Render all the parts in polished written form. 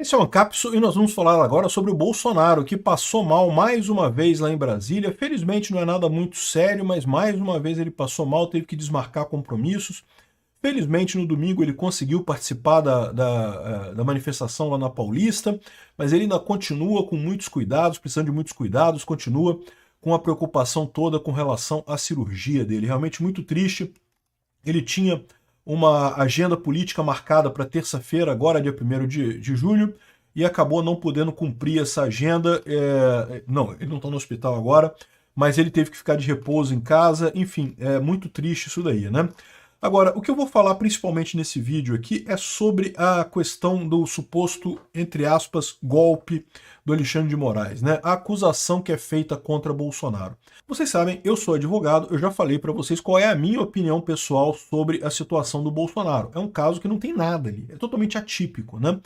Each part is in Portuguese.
Esse é o Ancapso e nós vamos falar agora sobre o Bolsonaro, que passou mal mais uma vez lá em Brasília. Felizmente não é nada muito sério, mas mais uma vez ele passou mal, teve que desmarcar compromissos. Felizmente no domingo ele conseguiu participar da manifestação lá na Paulista, mas ele ainda continua com muitos cuidados, precisando de muitos cuidados, continua com a preocupação toda com relação à cirurgia dele. Realmente muito triste. Ele tinha uma agenda política marcada para terça-feira, agora dia 1º de julho, e acabou não podendo cumprir essa agenda. Não, ele não está no hospital agora, mas ele teve que ficar de repouso em casa. Enfim, é muito triste isso daí, né? Agora, o que eu vou falar principalmente nesse vídeo aqui é sobre a questão do suposto, entre aspas, golpe do Alexandre de Moraes, né? A acusação que é feita contra Bolsonaro. Vocês sabem, eu sou advogado, eu já falei para vocês qual é a minha opinião pessoal sobre a situação do Bolsonaro. É um caso que não tem nada ali, é totalmente atípico, né?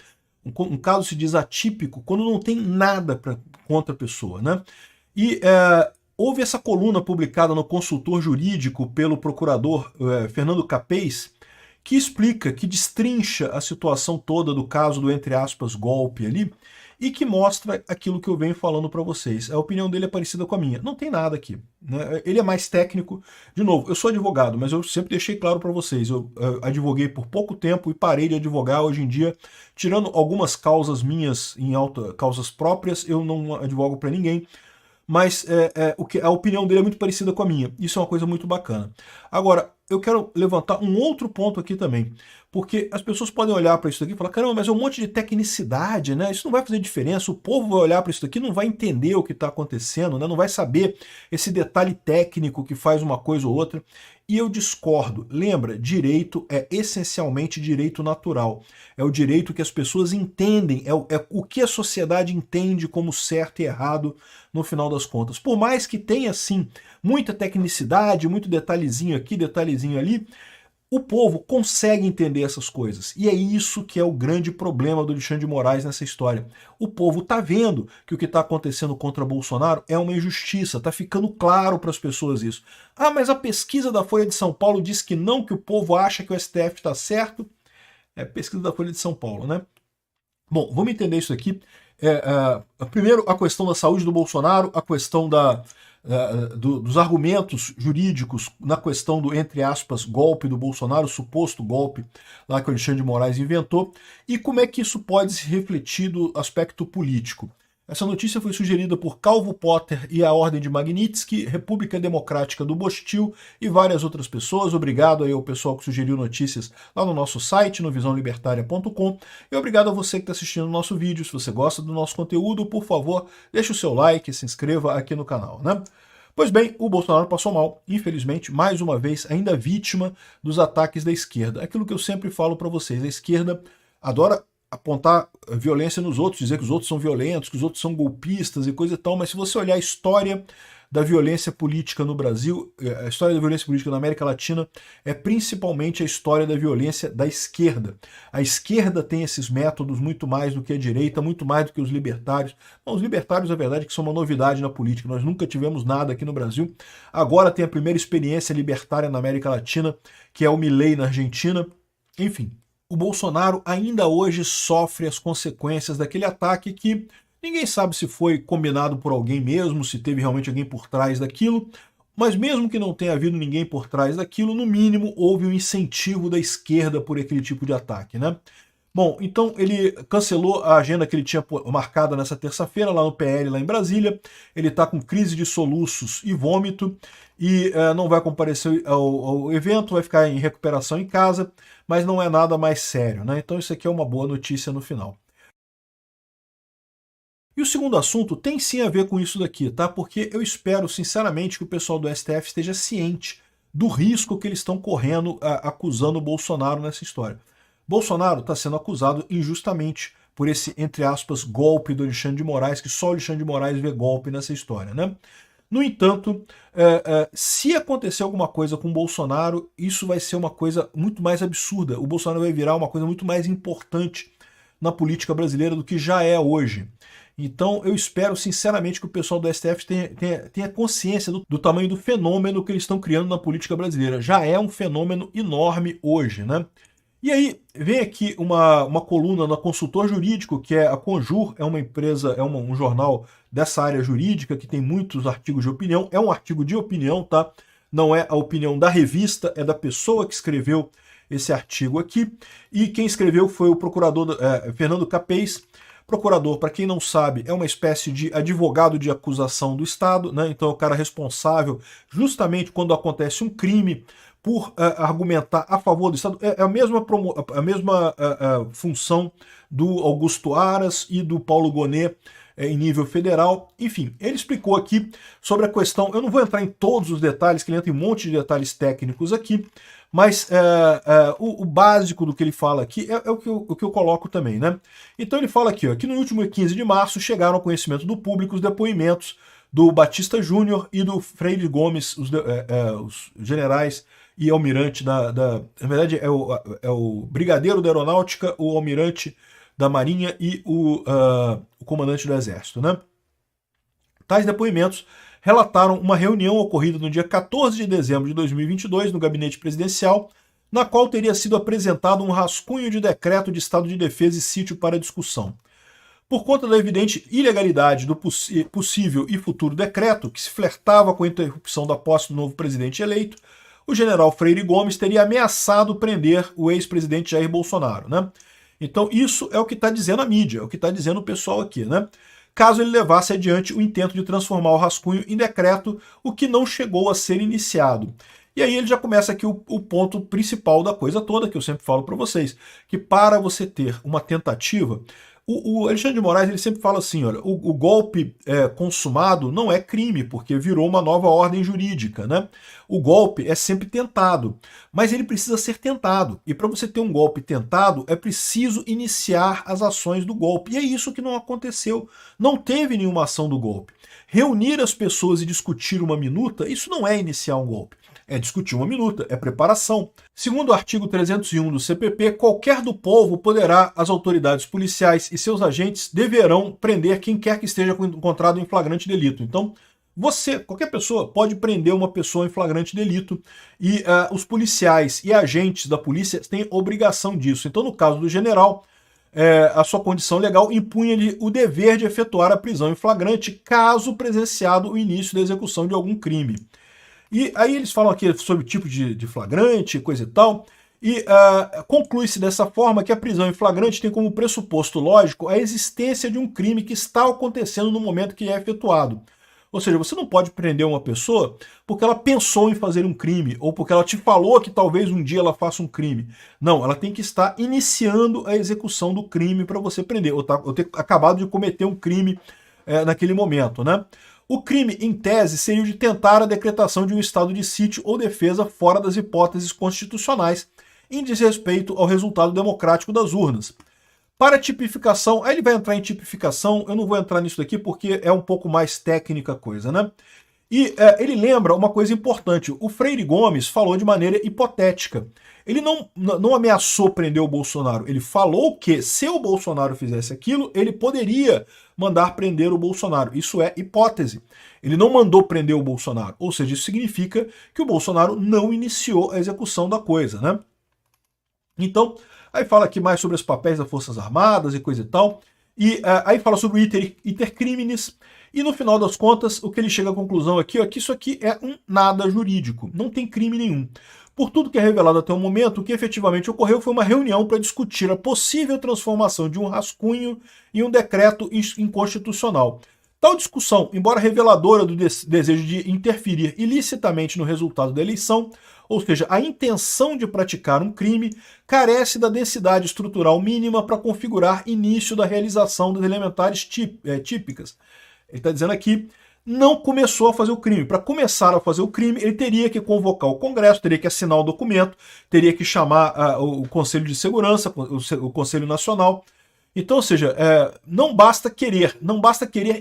Um caso se diz atípico quando não tem nada contra a pessoa, né? E houve essa coluna publicada no Consultor Jurídico pelo procurador Fernando Capês, que explica, que destrincha a situação toda do caso do, entre aspas, golpe ali, e que mostra aquilo que eu venho falando para vocês. A opinião dele é parecida com a minha. Não tem nada aqui, né? Ele é mais técnico. De novo, eu sou advogado, mas eu sempre deixei claro para vocês, eu advoguei por pouco tempo e parei de advogar. Hoje em dia, tirando algumas causas minhas, causas próprias, eu não advogo para ninguém. Mas a opinião dele é muito parecida com a minha. Isso é uma coisa muito bacana. Agora, eu quero levantar um outro ponto aqui também, porque as pessoas podem olhar para isso aqui e falar, caramba, mas é um monte de tecnicidade, né? Isso não vai fazer diferença, o povo vai olhar para isso aqui e não vai entender o que está acontecendo, né? Não vai saber esse detalhe técnico que faz uma coisa ou outra. E eu discordo. Lembra, direito é essencialmente direito natural. É o direito que as pessoas entendem, é o que a sociedade entende como certo e errado no final das contas. Por mais que tenha, sim, muita tecnicidade, muito detalhezinho aqui, detalhezinho ali, o povo consegue entender essas coisas. E é isso que é o grande problema do Alexandre de Moraes nessa história. O povo está vendo que o que está acontecendo contra Bolsonaro é uma injustiça. Está ficando claro para as pessoas isso. Ah, mas a pesquisa da Folha de São Paulo diz que não, que o povo acha que o STF está certo. É pesquisa da Folha de São Paulo, né? Bom, vamos entender isso aqui. Primeiro, a questão da saúde do Bolsonaro, a questão dos argumentos jurídicos na questão do, entre aspas, golpe do Bolsonaro, suposto golpe lá que o Alexandre de Moraes inventou, e como é que isso pode se refletir do aspecto político. Essa notícia foi sugerida por Calvo Potter e a Ordem de Magnitsky, República Democrática do Bostil e várias outras pessoas. Obrigado aí ao pessoal que sugeriu notícias lá no nosso site, no visãolibertaria.com. E obrigado a você que está assistindo o nosso vídeo. Se você gosta do nosso conteúdo, por favor, deixe o seu like e se inscreva aqui no canal, né? Pois bem, o Bolsonaro passou mal, infelizmente, mais uma vez, ainda vítima dos ataques da esquerda. Aquilo que eu sempre falo para vocês, a esquerda adora apontar violência nos outros, dizer que os outros são violentos, que os outros são golpistas e coisa e tal, mas se você olhar a história da violência política no Brasil, a história da violência política na América Latina é principalmente a história da violência da esquerda. A esquerda tem esses métodos muito mais do que a direita, muito mais do que os libertários. Bom, os libertários, a verdade, é que são uma novidade na política. Nós nunca tivemos nada aqui no Brasil. Agora tem a primeira experiência libertária na América Latina, que é o Milei na Argentina. Enfim, o Bolsonaro ainda hoje sofre as consequências daquele ataque que ninguém sabe se foi combinado por alguém mesmo, se teve realmente alguém por trás daquilo, mas mesmo que não tenha havido ninguém por trás daquilo, no mínimo houve um incentivo da esquerda por aquele tipo de ataque, né? Bom, então ele cancelou a agenda que ele tinha marcada nessa terça-feira lá no PL, lá em Brasília. Ele está com crise de soluços e vômito e não vai comparecer ao evento, vai ficar em recuperação em casa, mas não é nada mais sério, né? Então isso aqui é uma boa notícia no final. E o segundo assunto tem sim a ver com isso daqui, tá? Porque eu espero, sinceramente, que o pessoal do STF esteja ciente do risco que eles estão correndo acusando o Bolsonaro nessa história. Bolsonaro está sendo acusado injustamente por esse, entre aspas, golpe do Alexandre de Moraes, que só o Alexandre de Moraes vê golpe nessa história, né? No entanto, se acontecer alguma coisa com o Bolsonaro, isso vai ser uma coisa muito mais absurda. O Bolsonaro vai virar uma coisa muito mais importante na política brasileira do que já é hoje. Então eu espero sinceramente que o pessoal do STF tenha consciência do tamanho do fenômeno que eles estão criando na política brasileira. Já é um fenômeno enorme hoje, né? E aí vem aqui uma coluna na Consultor Jurídico, que é a Conjur, é uma empresa, é um jornal dessa área jurídica que tem muitos artigos de opinião, é um artigo de opinião, tá? Não é a opinião da revista, é da pessoa que escreveu esse artigo aqui, e quem escreveu foi o procurador Fernando Capês. Procurador, para quem não sabe, é uma espécie de advogado de acusação do Estado, né? Então é o cara responsável justamente quando acontece um crime por argumentar a favor do Estado. É a mesma, função do Augusto Aras e do Paulo Gonet em nível federal. Enfim, ele explicou aqui sobre a questão, eu não vou entrar em todos os detalhes, que ele entra em um monte de detalhes técnicos aqui, mas o básico do que ele fala aqui é o que eu coloco também, né? Então ele fala aqui, ó, que no último 15 de março chegaram ao conhecimento do público os depoimentos do Batista Júnior e do Freire Gomes, os generais e almirante na verdade é o brigadeiro da aeronáutica, o almirante da marinha e o comandante do exército, né? Tais depoimentos relataram uma reunião ocorrida no dia 14 de dezembro de 2022 no gabinete presidencial, na qual teria sido apresentado um rascunho de decreto de estado de defesa e sítio para discussão. Por conta da evidente ilegalidade do possível e futuro decreto, que se flertava com a interrupção da posse do novo presidente eleito, o general Freire Gomes teria ameaçado prender o ex-presidente Jair Bolsonaro, né? Então isso é o que está dizendo a mídia, é o que está dizendo o pessoal aqui, né? Caso ele levasse adiante o intento de transformar o rascunho em decreto, o que não chegou a ser iniciado. E aí ele já começa aqui o ponto principal da coisa toda, que eu sempre falo para vocês, que para você ter uma tentativa, o Alexandre de Moraes ele sempre fala assim, olha, o golpe consumado não é crime, porque virou uma nova ordem jurídica, né? O golpe é sempre tentado, mas ele precisa ser tentado. E para você ter um golpe tentado, é preciso iniciar as ações do golpe. E é isso que não aconteceu. Não teve nenhuma ação do golpe. Reunir as pessoas e discutir uma minuta, isso não é iniciar um golpe. É discutir uma minuta, é preparação. Segundo o artigo 301 do CPP, qualquer do povo poderá, as autoridades policiais e seus agentes deverão prender quem quer que esteja encontrado em flagrante delito. Então, você, qualquer pessoa, pode prender uma pessoa em flagrante delito e os policiais e agentes da polícia têm obrigação disso. Então, no caso do general, a sua condição legal impunha-lhe o dever de efetuar a prisão em flagrante caso presenciado o início da execução de algum crime. E aí eles falam aqui sobre o tipo de flagrante, coisa e tal, e conclui-se dessa forma que a prisão em flagrante tem como pressuposto lógico a existência de um crime que está acontecendo no momento que é efetuado. Ou seja, você não pode prender uma pessoa porque ela pensou em fazer um crime, ou porque ela te falou que talvez um dia ela faça um crime. Não, ela tem que estar iniciando a execução do crime para você prender, ou ter acabado de cometer um crime naquele momento, né? O crime, em tese, seria o de tentar a decretação de um estado de sítio ou defesa fora das hipóteses constitucionais, em desrespeito ao resultado democrático das urnas. Para tipificação, aí ele vai entrar em tipificação, eu não vou entrar nisso daqui porque é um pouco mais técnica a coisa, né? E ele lembra uma coisa importante, o Freire Gomes falou de maneira hipotética. Ele não ameaçou prender o Bolsonaro, ele falou que se o Bolsonaro fizesse aquilo, ele poderia mandar prender o Bolsonaro. Isso é hipótese. Ele não mandou prender o Bolsonaro, ou seja, isso significa que o Bolsonaro não iniciou a execução da coisa, né? Então, aí fala aqui mais sobre os papéis das Forças Armadas e coisa e tal, e aí fala sobre o iter criminis, e no final das contas, o que ele chega à conclusão aqui é que isso aqui é um nada jurídico, não tem crime nenhum. Por tudo que é revelado até o momento, o que efetivamente ocorreu foi uma reunião para discutir a possível transformação de um rascunho em um decreto inconstitucional. Tal discussão, embora reveladora do desejo de interferir ilicitamente no resultado da eleição, ou seja, a intenção de praticar um crime, carece da densidade estrutural mínima para configurar início da realização das elementares típicas. Ele está dizendo aqui, não começou a fazer o crime. Para começar a fazer o crime, ele teria que convocar o Congresso, teria que assinar o documento, teria que chamar o Conselho de Segurança, o Conselho Nacional. Então, ou seja, não basta querer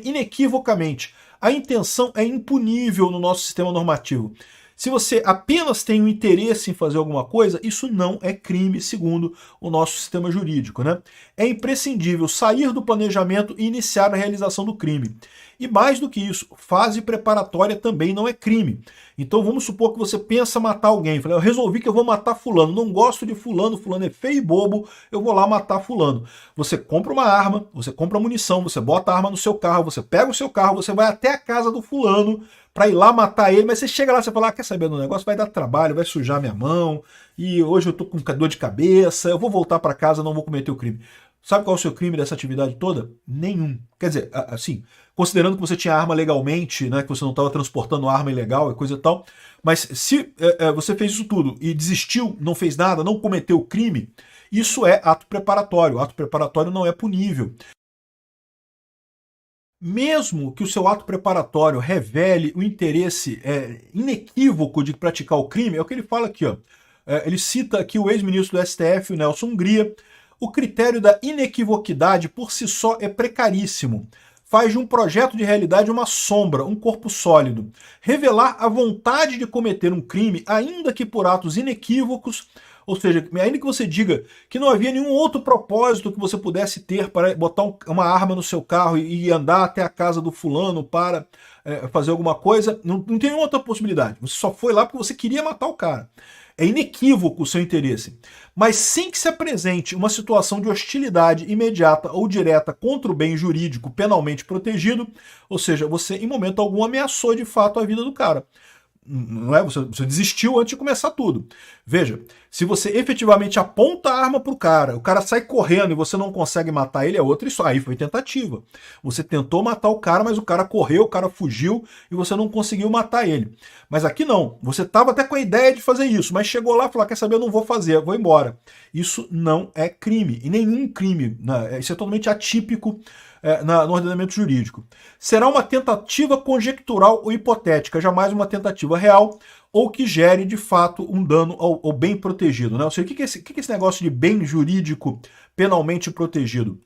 inequivocamente. A intenção é impunível no nosso sistema normativo. Se você apenas tem um interesse em fazer alguma coisa, isso não é crime, segundo o nosso sistema jurídico, né? É imprescindível sair do planejamento e iniciar a realização do crime. E mais do que isso, fase preparatória também não é crime. Então vamos supor que você pensa matar alguém. Fala, eu resolvi que eu vou matar fulano, não gosto de fulano, fulano é feio e bobo, eu vou lá matar fulano. Você compra uma arma, você compra munição, você bota a arma no seu carro, você pega o seu carro, você vai até a casa do fulano para ir lá matar ele, mas você chega lá e fala, quer saber do negócio? Vai dar trabalho, vai sujar minha mão, e hoje eu tô com dor de cabeça, eu vou voltar para casa, não vou cometer o crime. Sabe qual é o seu crime dessa atividade toda? Nenhum. Quer dizer, assim, considerando que você tinha arma legalmente, né, que você não estava transportando arma ilegal e coisa e tal, mas se você fez isso tudo e desistiu, não fez nada, não cometeu crime, isso é ato preparatório. Ato preparatório não é punível. Mesmo que o seu ato preparatório revele o interesse inequívoco de praticar o crime, é o que ele fala aqui, ó. Ele cita aqui o ex-ministro do STF, o Nelson Hungria. O critério da inequivoquidade por si só é precaríssimo. Faz de um projeto de realidade uma sombra, um corpo sólido. Revelar a vontade de cometer um crime, ainda que por atos inequívocos, ou seja, ainda que você diga que não havia nenhum outro propósito que você pudesse ter para botar uma arma no seu carro e andar até a casa do fulano para fazer alguma coisa, não tem nenhuma outra possibilidade. Você só foi lá porque você queria matar o cara. É inequívoco o seu interesse. Mas sem que se apresente uma situação de hostilidade imediata ou direta contra o bem jurídico penalmente protegido, ou seja, você em momento algum ameaçou de fato a vida do cara. Não é? Você desistiu antes de começar tudo. Veja, se você efetivamente aponta a arma para o cara sai correndo e você não consegue matar ele, é outra história. Aí foi tentativa. Você tentou matar o cara, mas o cara correu, o cara fugiu e você não conseguiu matar ele. Mas aqui não. Você estava até com a ideia de fazer isso, mas chegou lá e falou, quer saber, eu não vou fazer, eu vou embora. Isso não é crime. E nenhum crime. Né? Isso é totalmente atípico no ordenamento jurídico. Será uma tentativa conjectural ou hipotética, jamais uma tentativa real, ou que gere, de fato, um dano ao bem protegido. Né? Ou seja, o que é esse negócio de bem jurídico penalmente protegido?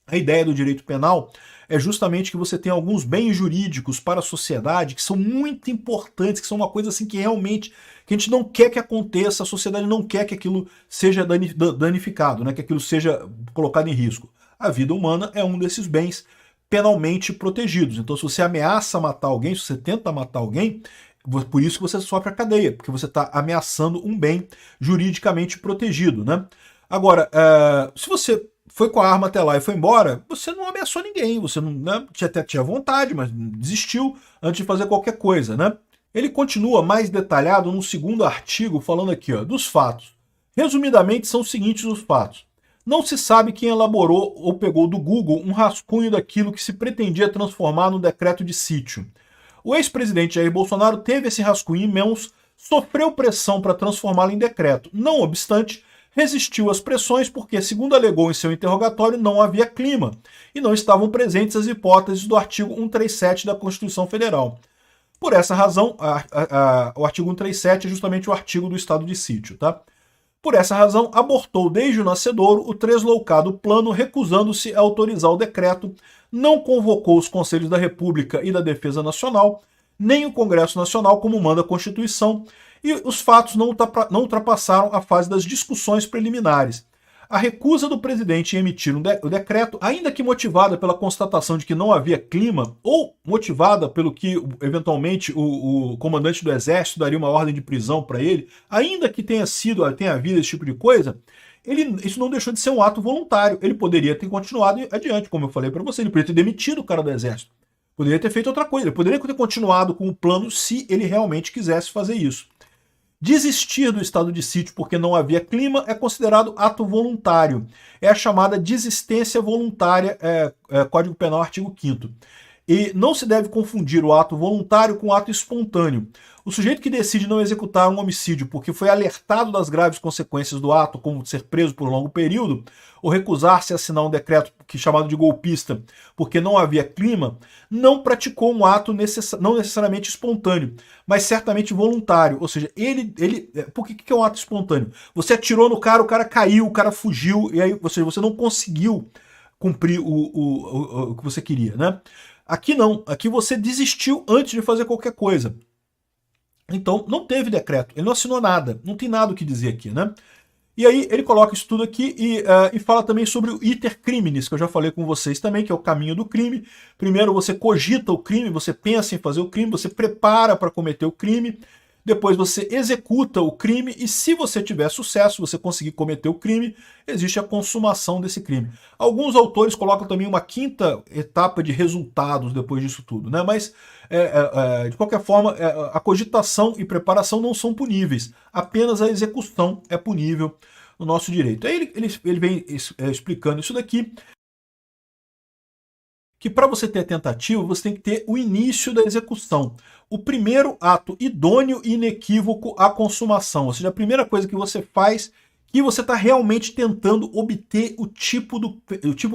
A ideia do direito penal é justamente que você tem alguns bens jurídicos para a sociedade que são muito importantes, que são uma coisa assim que realmente que a gente não quer que aconteça, a sociedade não quer que aquilo seja danificado, né? Que aquilo seja colocado em risco. A vida humana é um desses bens penalmente protegidos. Então, se você ameaça matar alguém, se você tenta matar alguém, por isso que você sofre a cadeia, porque você está ameaçando um bem juridicamente protegido, né? Agora, se você foi com a arma até lá e foi embora, você não ameaçou ninguém, você não, né, até tinha vontade, mas desistiu antes de fazer qualquer coisa, né? Ele continua mais detalhado no segundo artigo, falando aqui, ó, dos fatos. Resumidamente, são os seguintes os fatos. Não se sabe quem elaborou ou pegou do Google um rascunho daquilo que se pretendia transformar no decreto de sítio. O ex-presidente Jair Bolsonaro teve esse rascunho em mãos, sofreu pressão para transformá-lo em decreto. Não obstante, resistiu às pressões porque, segundo alegou em seu interrogatório, não havia clima e não estavam presentes as hipóteses do artigo 137 da Constituição Federal. Por essa razão, o artigo 137 é justamente o artigo do estado de sítio, tá? Por essa razão, abortou desde o nascedouro o tresloucado plano, recusando-se a autorizar o decreto, não convocou os Conselhos da República e da Defesa Nacional, nem o Congresso Nacional, como manda a Constituição, e os fatos não ultrapassaram a fase das discussões preliminares. A recusa do presidente em emitir o decreto, ainda que motivada pela constatação de que não havia clima, ou motivada pelo que, eventualmente, o comandante do Exército daria uma ordem de prisão para ele, ainda que tenha havido esse tipo de coisa, isso não deixou de ser um ato voluntário. Ele poderia ter continuado adiante, como eu falei para você, ele poderia ter demitido o cara do Exército, poderia ter feito outra coisa, ele poderia ter continuado com o plano se ele realmente quisesse fazer isso. Desistir do estado de sítio porque não havia clima é considerado ato voluntário. É a chamada desistência voluntária, Código Penal, artigo 5º. E não se deve confundir o ato voluntário com o ato espontâneo. O sujeito que decide não executar um homicídio porque foi alertado das graves consequências do ato, como ser preso por longo período, ou recusar-se a assinar um decreto chamado de golpista porque não havia clima, não praticou um ato não necessariamente espontâneo, mas certamente voluntário. Ou seja, por que é um ato espontâneo? Você atirou no cara, o cara caiu, o cara fugiu, e aí você não conseguiu cumprir o que você queria, né? Aqui não, aqui você desistiu antes de fazer qualquer coisa. Então, não teve decreto, ele não assinou nada, não tem nada o que dizer aqui, né? E aí ele coloca isso tudo aqui e fala também sobre o iter criminis, que eu já falei com vocês também, que é o caminho do crime. Primeiro você cogita o crime, você pensa em fazer o crime, você prepara para cometer o crime, depois você executa o crime e se você tiver sucesso, você conseguir cometer o crime, existe a consumação desse crime. Alguns autores colocam também uma quinta etapa de resultados depois disso tudo, né? Mas, de qualquer forma, a cogitação e preparação não são puníveis, apenas a execução é punível no nosso direito. Aí ele vem explicando isso daqui, que para você ter a tentativa, você tem que ter o início da execução. O primeiro ato idôneo e inequívoco à consumação. Ou seja, a primeira coisa que você faz que você está realmente tentando obter o tipo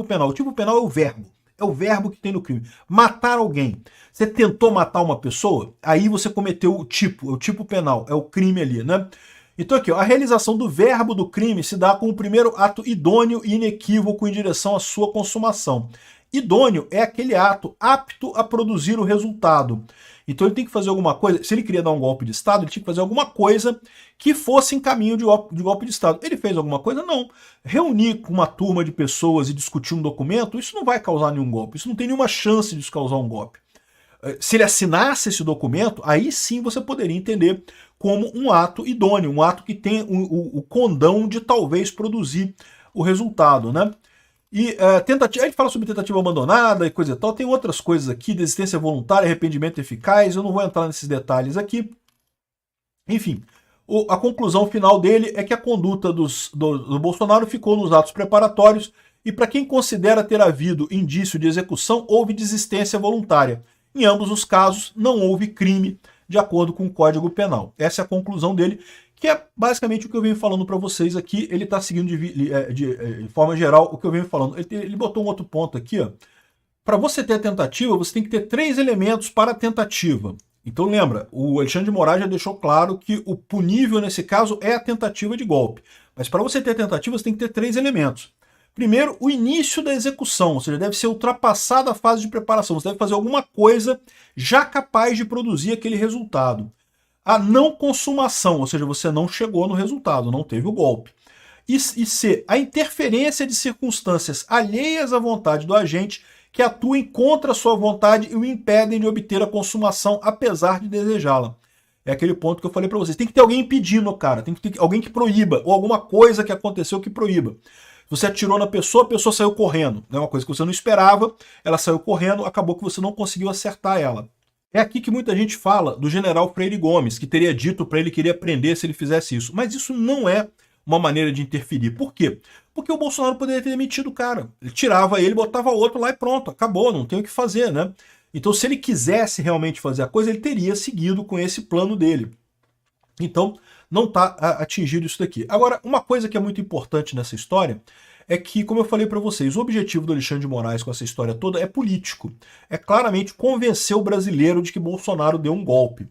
penal. O tipo penal é o verbo. É o verbo que tem no crime. Matar alguém. Você tentou matar uma pessoa, aí você cometeu o tipo penal. É o crime ali, né? Então aqui, ó, a realização do verbo do crime se dá com o primeiro ato idôneo e inequívoco em direção à sua consumação. Idôneo é aquele ato apto a produzir o resultado. Então ele tem que fazer alguma coisa, se ele queria dar um golpe de Estado, ele tinha que fazer alguma coisa que fosse em caminho de golpe de Estado. Ele fez alguma coisa? Não. Reunir com uma turma de pessoas e discutir um documento, isso não vai causar nenhum golpe, isso não tem nenhuma chance de causar um golpe. Se ele assinasse esse documento, aí sim você poderia entender como um ato idôneo, um ato que tem o condão de talvez produzir o resultado, né? E tentativa, a gente fala sobre tentativa abandonada e coisa e tal, tem outras coisas aqui, desistência voluntária, arrependimento eficaz, eu não vou entrar nesses detalhes aqui. Enfim, a conclusão final dele é que a conduta do Bolsonaro ficou nos atos preparatórios e para quem considera ter havido indício de execução, houve desistência voluntária. Em ambos os casos, não houve crime, de acordo com o Código Penal. Essa é a conclusão dele, que é basicamente o que eu venho falando para vocês aqui. Ele está seguindo de forma geral o que eu venho falando. Ele botou um outro ponto aqui, ó. Para você ter a tentativa, você tem que ter 3 elementos para a tentativa. Então lembra, o Alexandre de Moraes já deixou claro que o punível nesse caso é a tentativa de golpe. Mas para você ter a tentativa, você tem que ter 3 elementos. Primeiro, o início da execução, ou seja, deve ser ultrapassada a fase de preparação. Você deve fazer alguma coisa já capaz de produzir aquele resultado. A não consumação, ou seja, você não chegou no resultado, não teve o golpe. E C, a interferência de circunstâncias alheias à vontade do agente que atuem contra a sua vontade e o impedem de obter a consumação, apesar de desejá-la. É aquele ponto que eu falei para vocês. Tem que ter alguém impedindo, cara. Tem que ter alguém que proíba, ou alguma coisa que aconteceu que proíba. Você atirou na pessoa, a pessoa saiu correndo. É uma coisa que você não esperava, ela saiu correndo, acabou que você não conseguiu acertar ela. É aqui que muita gente fala do general Freire Gomes, que teria dito para ele que iria prender se ele fizesse isso. Mas isso não é uma maneira de interferir. Por quê? Porque o Bolsonaro poderia ter demitido o cara. Ele tirava ele, botava outro lá e pronto, acabou, não tem o que fazer, né? Então, se ele quisesse realmente fazer a coisa, ele teria seguido com esse plano dele. Então, não está atingido isso daqui. Agora, uma coisa que é muito importante nessa história é que, como eu falei para vocês, o objetivo do Alexandre de Moraes com essa história toda é político. É claramente convencer o brasileiro de que Bolsonaro deu um golpe.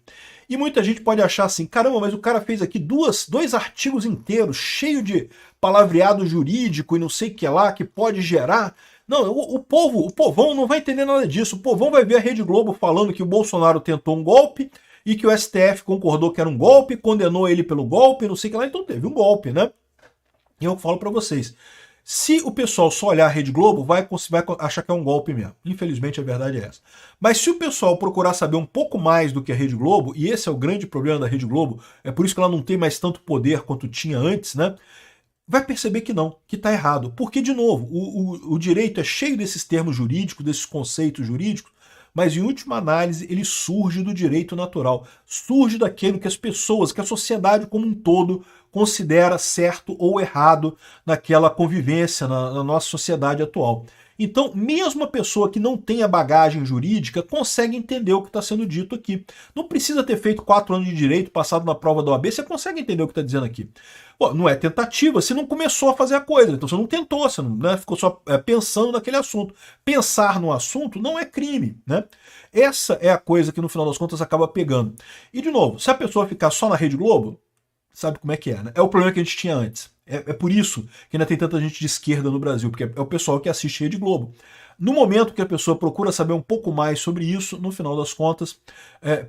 E muita gente pode achar assim, caramba, mas o cara fez aqui dois artigos inteiros, cheio de palavreado jurídico e não sei o que lá, que pode gerar... Não, o povão não vai entender nada disso. O povão vai ver a Rede Globo falando que o Bolsonaro tentou um golpe e que o STF concordou que era um golpe, condenou ele pelo golpe, não sei o que lá, então teve um golpe, né? E eu falo para vocês, se o pessoal só olhar a Rede Globo, vai achar que é um golpe mesmo. Infelizmente a verdade é essa. Mas se o pessoal procurar saber um pouco mais do que a Rede Globo, e esse é o grande problema da Rede Globo, é por isso que ela não tem mais tanto poder quanto tinha antes, né? Vai perceber que não, que está errado. Porque, de novo, o direito é cheio desses termos jurídicos, desses conceitos jurídicos, mas em última análise ele surge do direito natural, surge daquilo que as pessoas, que a sociedade como um todo considera certo ou errado naquela convivência na nossa sociedade atual. Então, mesmo a pessoa que não tem a bagagem jurídica consegue entender o que está sendo dito aqui. Não precisa ter feito 4 anos de direito, passado na prova da OAB, você consegue entender o que está dizendo aqui. Pô, não é tentativa, você não começou a fazer a coisa, então você não tentou, você não, né, ficou só pensando naquele assunto. Pensar no assunto não é crime, né? Essa é a coisa que no final das contas acaba pegando. E de novo, se a pessoa ficar só na Rede Globo, sabe como é que é, né? É o problema que a gente tinha antes. É por isso que ainda tem tanta gente de esquerda no Brasil, porque é o pessoal que assiste Rede Globo. No momento que a pessoa procura saber um pouco mais sobre isso, no final das contas,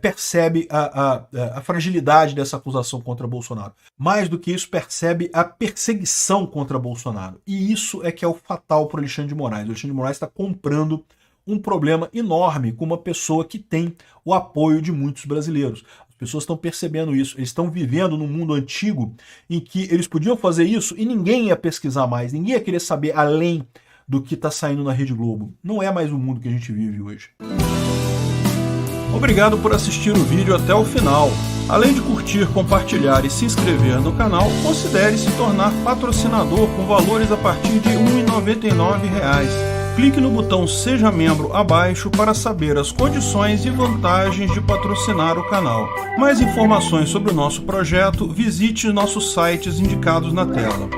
percebe a fragilidade dessa acusação contra Bolsonaro. Mais do que isso, percebe a perseguição contra Bolsonaro. E isso é que é o fatal para o Alexandre de Moraes. O Alexandre de Moraes está comprando um problema enorme com uma pessoa que tem o apoio de muitos brasileiros. As pessoas estão percebendo isso, eles estão vivendo num mundo antigo em que eles podiam fazer isso e ninguém ia pesquisar mais, ninguém ia querer saber além do que está saindo na Rede Globo. Não é mais o mundo que a gente vive hoje. Obrigado por assistir o vídeo até o final. Além de curtir, compartilhar e se inscrever no canal, considere se tornar patrocinador com valores a partir de R$ 1,99. Clique no botão Seja Membro abaixo para saber as condições e vantagens de patrocinar o canal. Mais informações sobre o nosso projeto, visite nossos sites indicados na tela.